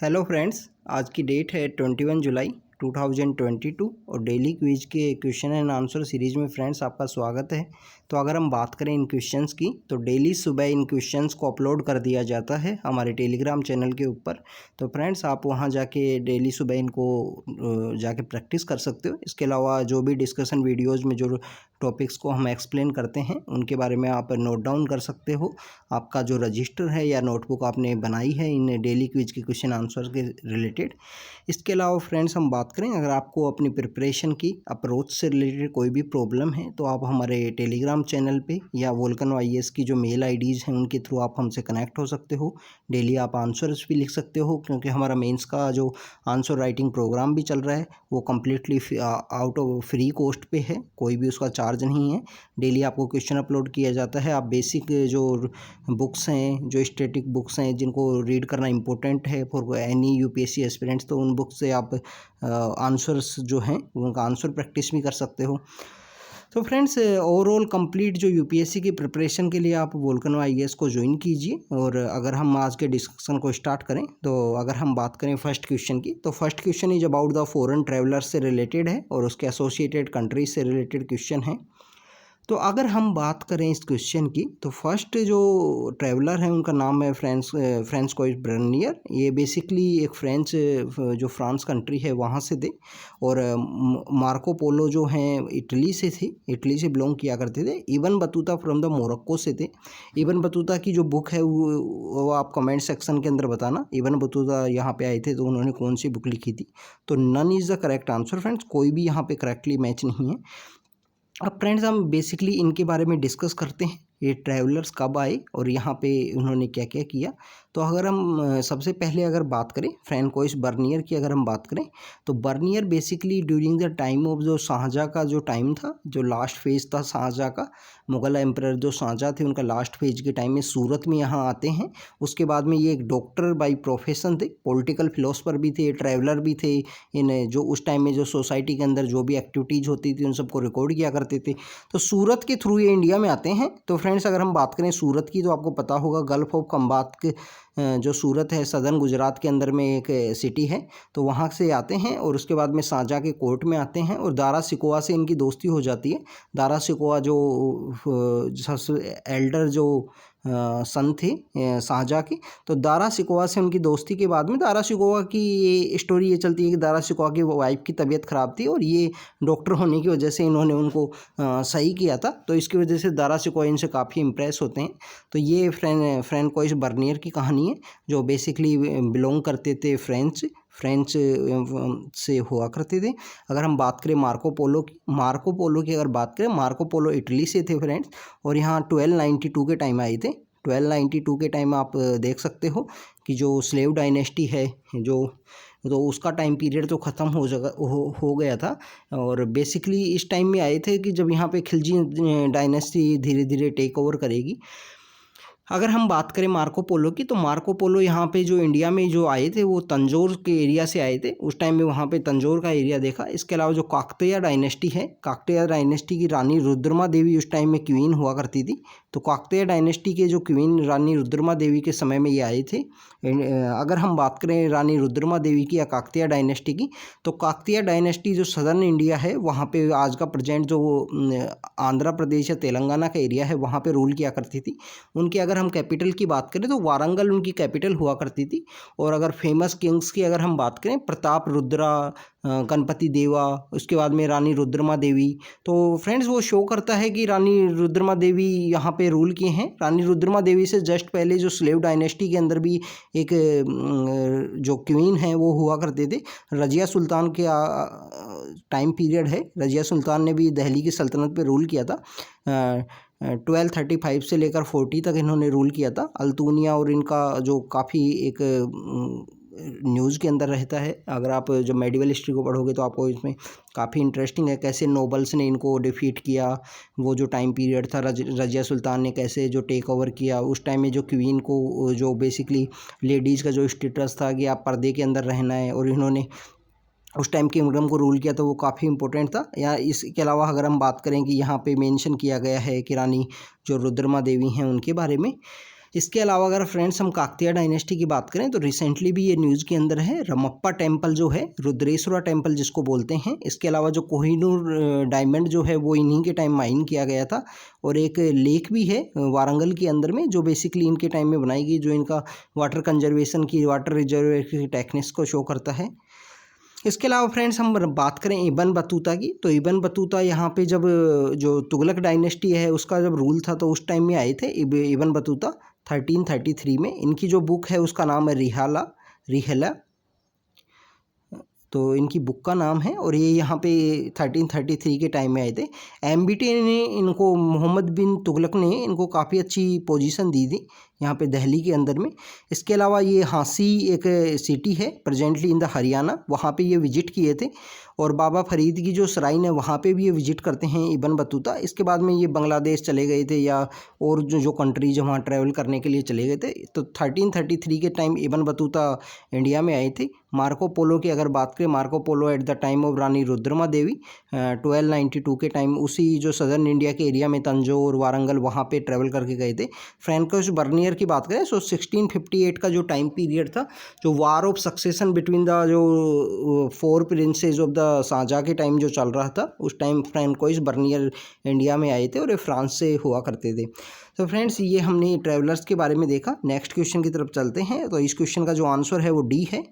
Hello friends, आज की date है 21 जुलाई 2022 और डेली क्विज के क्वेश्चन एंड आंसर सीरीज में फ्रेंड्स आपका स्वागत है। तो अगर हम बात करें इन क्वेश्चंस की तो डेली सुबह इन क्वेश्चंस को अपलोड कर दिया जाता है हमारे टेलीग्राम चैनल के ऊपर। तो फ्रेंड्स आप वहां जाके डेली सुबह इनको जाके प्रैक्टिस कर सकते हो। इसके अलावा जो भी डिस्कशन वीडियोज़ में जो टॉपिक्स को हम एक्सप्लेन करते हैं उनके बारे में आप नोट डाउन कर सकते हो। आपका जो रजिस्टर है या नोटबुक आपने बनाई है इन डेली क्विज के क्वेश्चन आंसर के रिलेटेड। इसके अलावा फ्रेंड्स हम बात करें, अगर आपको अपनी प्रिपरेशन की अप्रोच से रिलेटेड कोई भी प्रॉब्लम है तो आप हमारे टेलीग्राम चैनल पे या वोल्कन वाईएएस की जो मेल आईडीज़ हैं उनके थ्रू आप हमसे कनेक्ट हो सकते हो। डेली आप आंसर्स भी लिख सकते हो, क्योंकि हमारा मेंस का जो आंसर राइटिंग प्रोग्राम भी चल रहा है वो completely out of free cost पे है, कोई भी उसका चार्ज नहीं है। डेली आपको क्वेश्चन अपलोड किया जाता है। आप बेसिक जो बुक्स हैं, जो स्टैटिक बुक्स हैं जिनको रीड करना इंपॉर्टेंट है फॉर एनी यूपीएससी एस्पिरेंट्स, तो उन बुक्स से आप आंसर्स जो हैं उनका आंसर प्रैक्टिस भी कर सकते हो। तो फ्रेंड्स ओवरऑल कंप्लीट जो यूपीएससी की प्रिपरेशन के लिए आप वोल्कन आईएएस को ज्वाइन कीजिए। और अगर हम आज के डिस्कशन को स्टार्ट करें तो अगर हम बात करें फर्स्ट क्वेश्चन की, तो first question is about the foreign travellers से रिलेटेड है और उसके एसोसिएटेड कंट्रीज से रिलेटेड क्वेश्चन है। तो अगर हम बात करें इस क्वेश्चन की तो फर्स्ट जो ट्रैवलर है उनका नाम है फ्रांसकोइस बर्नियर। ये बेसिकली एक फ्रेंच जो फ्रांस कंट्री है वहाँ से थे। और मार्को पोलो जो हैं इटली से थे, इटली से बिलोंग किया करते थे। Ibn Battuta from the Morocco से थे। इबन बतूता की जो बुक है वो आप कमेंट सेक्शन के अंदर बताना इबन बतूता यहाँ पे आए थे तो उन्होंने कौन सी बुक लिखी थी। तो none is the correct answer friends, कोई भी यहाँ पे करेक्टली मैच नहीं है। अब फ्रेंड्स हम बेसिकली इनके बारे में डिस्कस करते हैं, ये ट्रैवलर्स कब आए और यहाँ पे उन्होंने क्या क्या किया। तो अगर हम सबसे पहले अगर बात करें फ्रांकोइस बर्नियर की, अगर हम बात करें तो Bernier basically during the time of जो शाहजहाँ का जो टाइम था, जो लास्ट फेज था शाहजहाँ का, मुगल एम्परर जो शाहजहाँ थे उनका लास्ट फेज के टाइम में सूरत में यहाँ आते हैं। उसके बाद में ये एक डॉक्टर बाई प्रोफेशन थे, पॉलिटिकल फिलोसफर भी थे, ट्रैवलर भी थे। इन जो उस टाइम में जो सोसाइटी के अंदर जो भी एक्टिविटीज़ होती थी उन सबको रिकॉर्ड किया करते थे। तो सूरत के थ्रू ये इंडिया में आते हैं। तो फ्रेंड्स अगर हम बात करें सूरत की तो आपको पता होगा गल्फ ऑफ खंबात के जो सूरत है सदर्न गुजरात के अंदर में एक सिटी है, तो वहाँ से आते हैं और उसके बाद में शाहजहाँ के कोर्ट में आते हैं और दारा सिकोहा से इनकी दोस्ती हो जाती है। दारा सिकोहा जो एल्डर जो सन थे शाहजहाँ के, तो दारा सिकोहा से उनकी दोस्ती के बाद में दारा सिकोहा की ये स्टोरी ये चलती है कि दारा सिकोहा की वाइफ की तबीयत ख़राब थी और ये डॉक्टर होने की वजह से इन्होंने उनको सही किया था। तो इसकी वजह से दारा सिकोहा इनसे काफ़ी इम्प्रेस होते हैं। तो ये फ्रांकोइस बर्नियर की कहानी है, जो बेसिकली बिलोंग करते थे फ्रेंच से हुआ करते थे। अगर हम बात करें मार्को पोलो की अगर बात करें, मार्को पोलो इटली से थे फ्रेंड्स और यहाँ 1292 के टाइम आए थे। 1292 के टाइम आप देख सकते हो कि जो स्लेव डायनेस्टी है जो, तो उसका टाइम पीरियड तो ख़त्म हो गया था। और बेसिकली इस टाइम में आए थे कि जब यहाँ पे खिलजी डायनेस्टी धीरे धीरे टेक ओवर करेगी। अगर हम बात करें मार्को पोलो की, तो मार्को पोलो यहाँ पे जो इंडिया में जो आए थे वो तंजौर के एरिया से आए थे। उस टाइम में वहाँ पे तंजौर का एरिया देखा। इसके अलावा जो काकतिया डायनेस्टी है, काकतिया डायनेस्टी की रानी रुद्रमा देवी उस टाइम में क्वीन हुआ करती थी। तो काकतिया डायनेस्टी के जो क्वीन रानी रुद्रमा देवी के समय में ये आए थे। अगर हम बात करें रानी रुद्रमा देवी की या काकतिया डायनेस्टी की, तो काकतिया डायनेस्टी जो सदर्न इंडिया है वहाँ पे आज का प्रेजेंट जो आंध्र प्रदेश या तेलंगाना का एरिया है वहाँ पे रूल किया करती थी। उनकी अगर हम कैपिटल की बात करें तो वारंगल उनकी कैपिटल हुआ करती थी। और अगर फेमस किंग्स की अगर हम बात करें, प्रताप रुद्रा, गणपति देवा, उसके बाद में रानी रुद्रमा देवी। तो फ्रेंड्स वो शो करता है कि रानी रुद्रमा देवी यहाँ पे रूल किए हैं। रानी रुद्रमा देवी से जस्ट पहले जो स्लेव डायनेस्टी के अंदर भी एक जो क्वीन है वो हुआ करते थे। रजिया सुल्तान के टाइम पीरियड है, रजिया सुल्तान ने भी दिल्ली की सल्तनत पे रूल किया था। 1235 से लेकर 40 तक इन्होंने रूल किया था। अल्तुनिया और इनका जो काफ़ी एक न्यूज़ के अंदर रहता है। अगर आप जो मेडिवल हिस्ट्री को पढ़ोगे तो आपको इसमें काफ़ी इंटरेस्टिंग है कैसे नोबल्स ने इनको डिफीट किया। वो जो टाइम पीरियड था रजिया सुल्तान ने कैसे जो टेक ओवर किया। उस टाइम में जो क्वीन को जो बेसिकली लेडीज़ का जो स्टेटस था कि आप पर्दे के अंदर रहना है, और इन्होंने उस टाइम किंगडम को रूल किया, तो वो काफ़ी इंपॉर्टेंट था। या इसके अलावा अगर हम बात करें कि यहाँ पे मेंशन किया गया है कि रानी जो रुद्रमा देवी हैं उनके बारे में, इसके अलावा अगर फ्रेंड्स हम काकतीय डायनेस्टी की बात करें तो रिसेंटली भी ये न्यूज़ के अंदर है, रमप्पा टेम्पल जो है, रुद्रेश्वरा टेम्पल जिसको बोलते हैं। इसके अलावा जो कोहिनूर डायमंड जो है वो इन्हीं के टाइम माइन किया गया था। और एक लेक भी है वारंगल के अंदर में जो बेसिकली इनके टाइम में बनाई गई, जो इनका वाटर कंजर्वेशन की, वाटर रिजर्वेशन की टेक्निक्स को शो करता है। इसके अलावा फ्रेंड्स हम बात करें इब्न बतूता की, तो इब्न बतूता यहाँ पे जब जो तुगलक डायनेस्टी है उसका जब रूल था तो उस टाइम में आए थे इब्न बतूता 1333 में। इनकी जो बुक है उसका नाम है रिहला, तो इनकी बुक का नाम है। और ये यहाँ पे 1333 के टाइम में आए थे। एमबीटी ने इनको, मोहम्मद बिन तुगलक ने इनको काफ़ी अच्छी पोजीशन दी थी यहाँ पे दिल्ली के अंदर में। इसके अलावा ये हाँसी एक सिटी है प्रेजेंटली इन द हरियाणा, वहाँ पे ये विजिट किए थे। और बाबा फरीद की जो सराइन है वहाँ पे भी ये विजिट करते हैं इब्न बतूता। इसके बाद में ये बांग्लादेश चले गए थे या और जो कंट्रीज वहाँ ट्रैवल करने के लिए चले गए थे। तो 1333 के टाइम इब्न बतूता इंडिया में आए थे। मार्को पोलो की अगर बात करें, Marco Polo at the time of Rani Rudrama Devi 1292 के टाइम उसी जो सदर्न इंडिया के एरिया में तंजौर, वारंगल वहाँ पे ट्रैवल करके गए थे। फ्रैंकोइस बर्नियर की बात करें तो 1658 का जो टाइम पीरियड था, जो war of succession between the जो 4 प्रिंसेस ऑफ द शाहजहाँ के टाइम जो चल रहा था, उस टाइम फ्रैंकोइस बर्नियर इंडिया में आए थे और ये फ्रांस से हुआ करते थे। तो फ्रेंड्स ये हमने ट्रैवलर्स के बारे में देखा। नेक्स्ट क्वेश्चन की तरफ चलते हैं। तो इस क्वेश्चन का जो आंसर है वो डी है।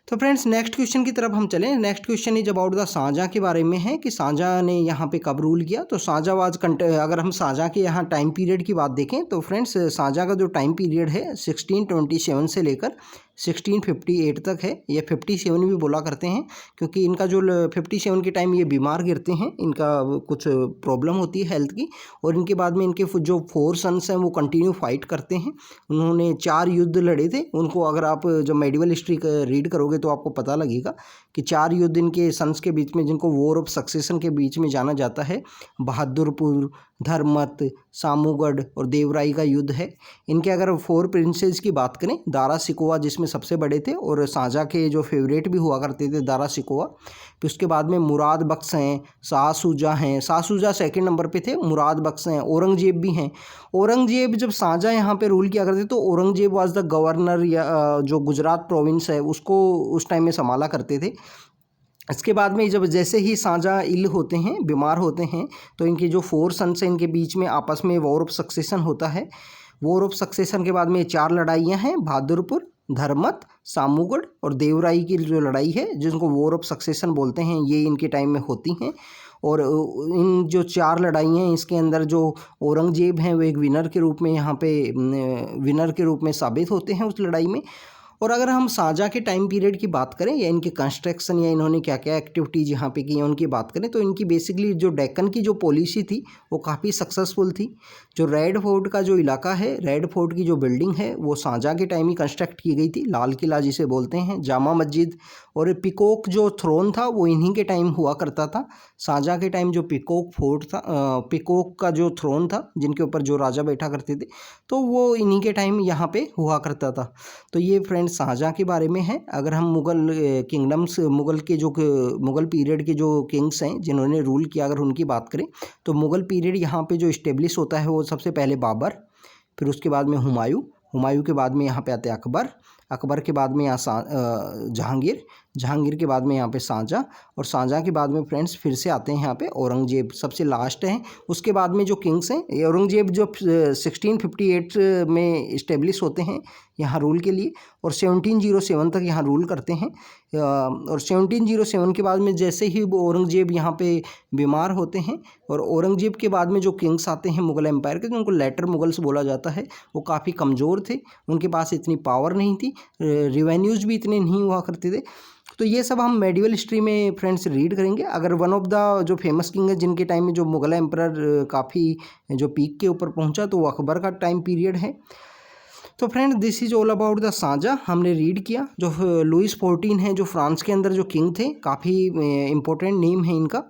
तो फ्रेंड्स नेक्स्ट क्वेश्चन की तरफ हम चलें। Next question is about the Shahjahan के बारे में है कि शाहजहाँ ने यहाँ पे कब रूल किया। तो शाहजहाँ वाज अगर हम शाहजहाँ के यहाँ टाइम पीरियड की बात देखें तो फ्रेंड्स शाहजहाँ का जो टाइम पीरियड है 1627 से लेकर 1658 तक है। ये 57 भी बोला करते हैं क्योंकि इनका जो 57 के टाइम ये बीमार गिरते हैं, इनका कुछ प्रॉब्लम होती है हेल्थ की। और इनके बाद में इनके जो 4 सन्स हैं वो कंटिन्यू फाइट करते हैं। उन्होंने 4 युद्ध लड़े थे। उनको अगर आप जब मेडिवल हिस्ट्री रीड करोगे तो आपको पता लगेगा कि 4 युद्ध इनके सन्स के बीच में, जिनको वॉर ऑफ सक्सेशन के बीच में जाना जाता है, बहादुरपुर, धर्मत, सामूगढ़ और देवराई का युद्ध है। इनके अगर 4 प्रिंसेस की बात करें, दारा सिकोवा जिसमें सबसे बड़े थे और शाहजहाँ के जो फेवरेट भी हुआ करते थे दारा सिकोवा। फिर उसके बाद में मुराद बख्श हैं, शाह शुजा हैं। शाह शुजा सेकंड नंबर पे थे, मुराद बख्श हैं, औरंगजेब भी हैं। औरंगजेब जब शाहजहाँ यहाँ पे रूल किया करते तो औरंगजेब वाज द गवर्नर, या जो गुजरात प्रोविंस है उसको उस टाइम में संभाला करते थे। इसके बाद में जब जैसे ही शाहजहाँ इल होते हैं, बीमार होते हैं, तो इनके जो 4 सन्स हैं इनके बीच में आपस में वॉर ऑफ सक्सेशन होता है। वॉर ऑफ सक्सेशन के बाद में 4 लड़ाइयाँ हैं, बहादुरपुर, धर्मत, सामूगढ़ और देवराई की जो लड़ाई है जिनको वॉर ऑफ सक्सेशन बोलते हैं, ये इनके टाइम में होती हैं। और इन जो 4 लड़ाइयाँ हैं इसके अंदर जो औरंगजेब हैं वो एक विनर के रूप में यहाँ पे विनर के रूप में साबित होते हैं उस लड़ाई में। और अगर हम शाहजहाँ के टाइम पीरियड की बात करें या इनके कंस्ट्रक्शन या इन्होंने क्या क्या एक्टिविटीज़ यहाँ पे की हैं उनकी बात करें, तो इनकी बेसिकली जो डेक्कन की जो पॉलिसी थी वो काफ़ी सक्सेसफुल थी। जो रेड फोर्ट का जो इलाका है, रेड फोर्ट की जो बिल्डिंग है वो शाहजहाँ के टाइम ही कंस्ट्रक्ट की गई थी। लाल किला जिसे बोलते हैं, जामा मस्जिद और पिकोक जो थ्रोन था वो इन्हीं के टाइम हुआ करता था। शाहजहाँ के टाइम जो पिकोक फोर्ट था, पिकोक का जो थ्रोन था जिनके ऊपर जो राजा बैठा करते थे, तो वो इन्हीं के टाइम यहाँ पे हुआ करता था। तो ये फ्रेंड्स शाहजहाँ के बारे में है। अगर हम मुग़ल किंगडम्स, मुग़ल के जो मुग़ल पीरियड के जो किंग्स हैं जिन्होंने रूल किया, अगर उनकी बात करें तो मुग़ल पीरियड यहाँ पे जो इस्टेब्लिश होता है वो सबसे पहले बाबर, फिर उसके बाद में हुमायूं के बाद में यहाँ पे आते हैं अकबर के बाद में यहाँ जहांगीर के बाद में यहाँ पे शाहजहाँ, और शाहजहाँ के बाद में फ्रेंड्स फिर से आते हैं यहाँ पे औरंगजेब, सबसे लास्ट हैं। उसके बाद में जो किंग्स हैं, औरंगजेब जो 1658 में इस्टेब्लिश होते हैं यहाँ रूल के लिए और 1707 तक यहाँ रूल करते हैं। और 1707 के बाद में जैसे ही वो औरंगजेब यहाँ पे बीमार होते हैं, और औरंगजेब के बाद में जो किंग्स आते हैं मुग़ल एम्पायर के, जिनको लेटर मुगल्स बोला जाता है, वो काफ़ी कमज़ोर थे, उनके पास इतनी पावर नहीं थी, रिवेन्यूज़ भी इतने नहीं हुआ करते थे। तो ये सब हम मेडिवल हिस्ट्री में फ्रेंड्स रीड करेंगे। अगर वन ऑफ द जो फेमस किंग है जिनके टाइम में जो मुग़ल एम्परर काफ़ी जो पीक के ऊपर पहुंचा, तो वो अकबर का टाइम पीरियड है। तो friends this is all about the Shahjahan हमने रीड किया। जो लुइस 14 है जो फ्रांस के अंदर जो किंग थे, काफ़ी इंपॉर्टेंट नेम है इनका,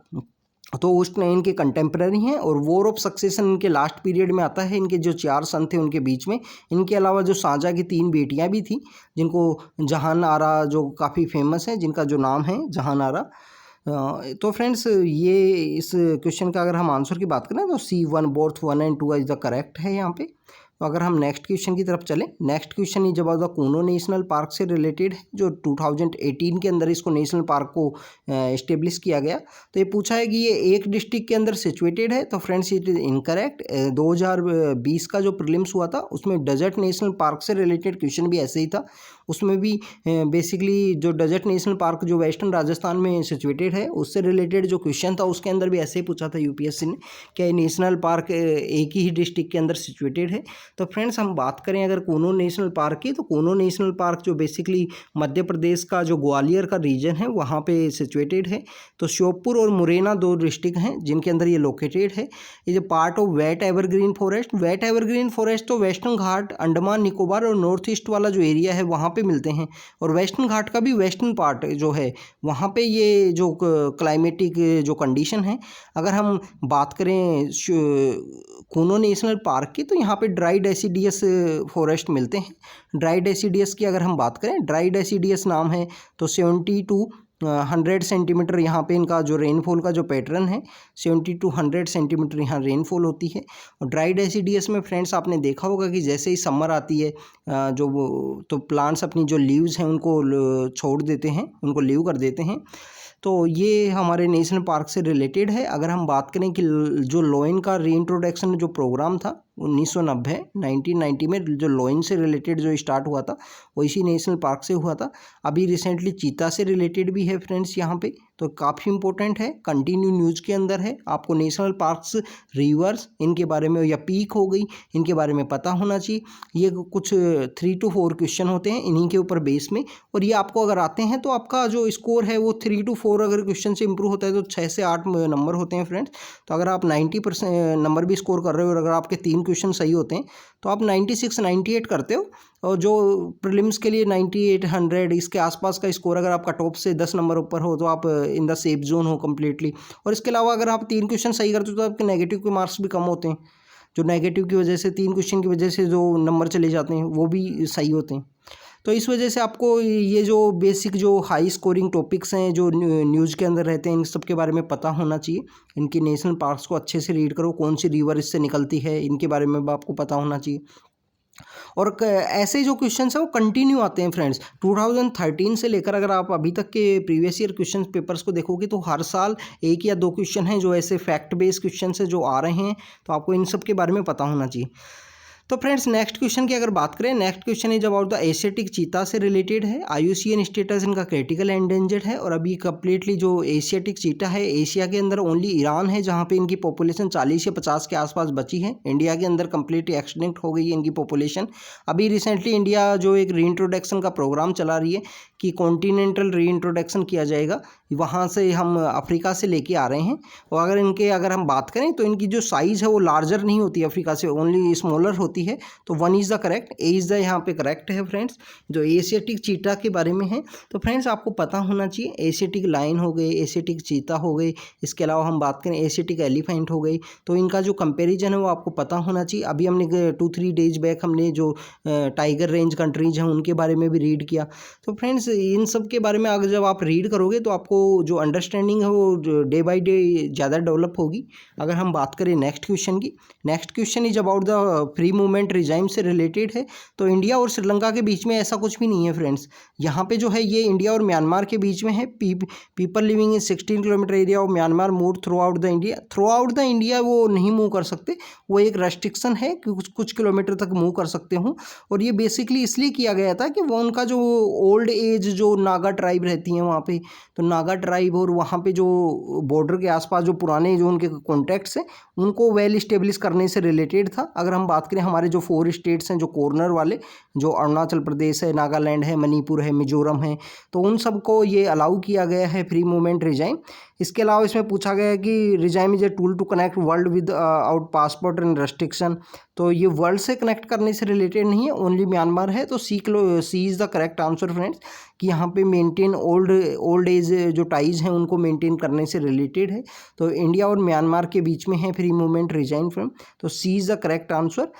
तो उस इनके कंटेम्प्रेरी हैं। और वॉर ऑफ सक्सेशन इनके लास्ट पीरियड में आता है। इनके जो 4 सन थे उनके बीच में, इनके अलावा जो शाहजहाँ की 3 बेटियां भी थी जिनको जहान आरा जो काफ़ी फेमस है, जिनका जो नाम है जहान आरा। तो फ्रेंड्स ये इस क्वेश्चन का अगर हम आंसर की बात करें तो C1 both 1 and 2 is the correct है यहाँ पे। तो अगर हम नेक्स्ट क्वेश्चन की तरफ चलें, next question is about the Kuno national park से रिलेटेड है, जो 2018 के अंदर इसको नेशनल पार्क को इस्टेब्लिश किया गया। तो ये पूछा है कि ये एक डिस्ट्रिक्ट के अंदर सिचुएटेड है, तो फ्रेंड्स इट इज़ इनकरेक्ट। 2020 का जो प्रीलिम्स हुआ था उसमें डेजर्ट नेशनल पार्क से रिलेटेड क्वेश्चन भी ऐसे ही था। उसमें भी बेसिकली जो डेजर्ट नेशनल पार्क जो वेस्टर्न राजस्थान में सिचुएटेड है उससे रिलेटेड जो क्वेश्चन था उसके अंदर भी ऐसे ही पूछा था यूपीएससी ने, क्या ये नेशनल पार्क एक ही डिस्ट्रिक्ट के अंदर सिचुएटेड है। तो फ्रेंड्स हम बात करें अगर कूनो नेशनल पार्क की, तो कूनो नेशनल पार्क जो बेसिकली मध्य प्रदेश का जो ग्वालियर का रीजन है वहाँ पे सिचुएटेड है। तो श्योपुर और मुरैना दो डिस्ट्रिक्ट हैं जिनके अंदर ये लोकेटेड है। ये जो part of wet evergreen forest, wet evergreen forest तो वेस्टर्न घाट, अंडमान निकोबार और नॉर्थ ईस्ट वाला जो एरिया है वहाँ पे मिलते हैं, और वेस्टर्न घाट का भी वेस्टर्न पार्ट जो है वहाँ पे ये जो क्लाइमेटिक जो कंडीशन है, अगर हम बात करें कूनो नेशनल पार्क की, तो यहाँ पे ड्राई डेसिडियस फॉरेस्ट मिलते हैं। ड्राई डेसिडियस की अगर हम बात करें, ड्राई डेसिडियस नाम है, तो 70 to 100 सेंटीमीटर यहाँ पे इनका जो रेनफॉल का जो पैटर्न है 70 to 100 सेंटीमीटर यहाँ रेनफॉल होती है। और ड्राई डेसिडियस में फ्रेंड्स आपने देखा होगा कि जैसे ही समर आती है तो प्लांट्स अपनी जो लीव्स हैं उनको छोड़ देते हैं, उनको लीव कर देते हैं। तो ये हमारे नेशनल पार्क से रिलेटेड है। अगर हम बात करें कि जो लोइन का रीइंट्रोडक्शन जो प्रोग्राम था 1990 में जो लोइन से रिलेटेड जो स्टार्ट हुआ था वो इसी नेशनल पार्क से हुआ था। अभी रिसेंटली चीता से रिलेटेड भी है फ्रेंड्स यहाँ पे, तो काफ़ी इंपॉर्टेंट है, कंटिन्यू न्यूज़ के अंदर है। आपको नेशनल पार्क्स, रिवर्स इनके बारे में या पीक हो गई इनके बारे में पता होना चाहिए। ये कुछ 3 to 4 क्वेश्चन होते हैं इन्हीं के ऊपर बेस में, और ये आपको अगर आते हैं तो आपका जो स्कोर है वो 3 to 4 अगर क्वेश्चन से इंप्रूव होता है तो 6 से 8 नंबर होते हैं फ्रेंड्स। तो अगर आप 90% नंबर भी स्कोर कर रहे हो और अगर आपके 3 क्वेश्चन सही होते हैं तो आप 96, 98 करते हो, और जो प्रीलिम्स के लिए 98, 100 इसके आसपास का स्कोर अगर आपका टॉप से 10 नंबर ऊपर हो तो आप इन द सेफ जोन हो कम्प्लीटली। और इसके अलावा अगर आप 3 क्वेश्चन सही करते हो तो आपके नेगेटिव के मार्क्स भी कम होते हैं, जो नेगेटिव की वजह से 3 क्वेश्चन की वजह से जो नंबर चले जाते हैं वो भी सही होते हैं। तो इस वजह से आपको ये जो बेसिक जो हाई स्कोरिंग टॉपिक्स हैं जो न्यूज़ के अंदर रहते हैं इन सब के बारे में पता होना चाहिए। इनकी नेशनल पार्क्स को अच्छे से रीड करो, कौन सी रिवर इससे निकलती है इनके बारे में भी आपको पता होना चाहिए। और ऐसे जो क्वेश्चंस हैं वो कंटिन्यू आते हैं फ्रेंड्स। 2013 से लेकर अगर आप अभी तक के प्रीवियस ईयर क्वेश्चन पेपर्स को देखोगे तो हर साल 1 या 2 क्वेश्चन हैं जो ऐसे फैक्ट बेस्ड क्वेश्चन है जो आ रहे हैं, तो आपको इन सब के बारे में पता होना चाहिए। तो फ्रेंड्स नेक्स्ट क्वेश्चन की अगर बात करें, next question is about the Asiatic cheetah से रिलेटेड है। IUCN स्टेटस इनका क्रिटिकल एंडेंजर्ड है, और अभी कम्प्लीटली जो एशियाटिक चीता है एशिया के अंदर ओनली ईरान है जहां पे इनकी पॉपुलेशन 40 या 50 के आसपास बची है। इंडिया के अंदर कम्प्लीटली एक्सटिंक्ट हो गई है इनकी पॉपुलेशन। अभी रिसेंटली इंडिया जो एक रीइंट्रोडक्शन का प्रोग्राम चला रही है कि कॉन्टिनेंटल रीइंट्रोडक्शन किया जाएगा, वहाँ से हम अफ्रीका से लेके आ रहे हैं। और अगर हम बात करें तो इनकी जो साइज़ है वो लार्जर नहीं होती अफ्रीका से, ओनली स्मॉलर होती है। तो 1 is the correct, A is the यहाँ पे करेक्ट है फ्रेंड्स। जो एशियाटिक चीता के बारे में है तो फ्रेंड्स आपको पता होना चाहिए, एशियाटिक लायन हो गए, एशियाटिक चीता हो गए, इसके अलावा हम बात करें एशियाटिक एलिफेंट हो गई, तो इनका जो कंपेरिजन है वो आपको पता होना चाहिए। अभी हमने 2-3 डेज बैक हमने जो टाइगर रेंज कंट्रीज हैं उनके बारे में भी रीड किया। तो फ्रेंड्स इन सब के बारे में अगर जब आप रीड करोगे तो आपको जो अंडरस्टैंडिंग है वो डे बाई डे ज़्यादा डेवलप होगी। अगर हम बात करें नेक्स्ट क्वेश्चन की, next question is about the free movement regime से रिलेटेड है। तो इंडिया और श्रीलंका के बीच में ऐसा कुछ भी नहीं है फ्रेंड्स। यहाँ पे जो है ये इंडिया और म्यांमार के बीच में है। People living in 16 kilometre area of Myanmar move through out the India. Through out the India वो नहीं मूव कर सकते, वो एक रेस्ट्रिक्शन है कि कुछ किलोमीटर तक मूव कर सकते हो। और ये बेसिकली इसलिए किया गया था कि वो उनका जो ओल्ड एज जो नागा ट्राइब रहती हैं वहाँ पे, तो नागा ट्राइब और वहाँ पे जो बॉर्डर के आसपास जो पुराने जो उनके कॉन्टैक्ट्स हैं उनको वेल इस्टेब्लिश करने से रिलेटेड था। अगर हम बात करें हमारे जो 4 स्टेट्स हैं जो कॉर्नर वाले, जो अरुणाचल प्रदेश है, नागालैंड है, मणिपुर है, मिजोरम है, तो उन सबको ये अलाउ किया गया है फ्री मूवमेंट रिजाइम। इसके अलावा इसमें पूछा गया है कि regime is a tool to connect world without passport and restriction. तो ये वर्ल्ड से कनेक्ट करने से रिलेटेड नहीं है, ओनली म्यांमार है। तो c is the correct answer friends, कि यहाँ पे मेंटेन ओल्ड एज जो टाइज हैं उनको मेंटेन करने से रिलेटेड है। तो इंडिया और म्यांमार के बीच में है फ्री मूवमेंट रिजाइम फ्रॉम, तो c is the correct answer.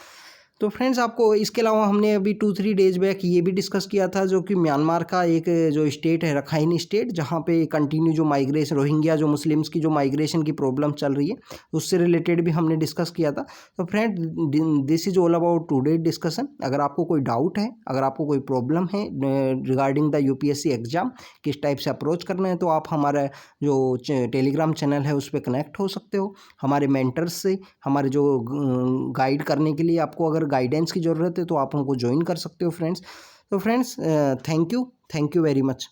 तो फ्रेंड्स आपको इसके अलावा हमने अभी 2-3 डेज बैक ये भी डिस्कस किया था, जो कि म्यांमार का एक जो स्टेट है, रखाइन स्टेट, जहाँ पे कंटिन्यू जो माइग्रेशन, रोहिंग्या जो मुस्लिम्स की जो माइग्रेशन की प्रॉब्लम चल रही है, उससे रिलेटेड भी हमने डिस्कस किया था। तो friend this is all about today discussion. अगर आपको कोई डाउट है, अगर आपको कोई प्रॉब्लम है रिगार्डिंग द यूपीएससी एग्जाम, किस टाइप से अप्रोच करना है, तो आप हमारा जो टेलीग्राम चैनल है उस पर कनेक्ट हो सकते हो। हमारे मेंटर्स से, हमारे जो गाइड करने के लिए आपको अगर गाइडेंस की ज़रूरत है तो आप हमको ज्वाइन कर सकते हो फ्रेंड्स। तो friends thank you very much.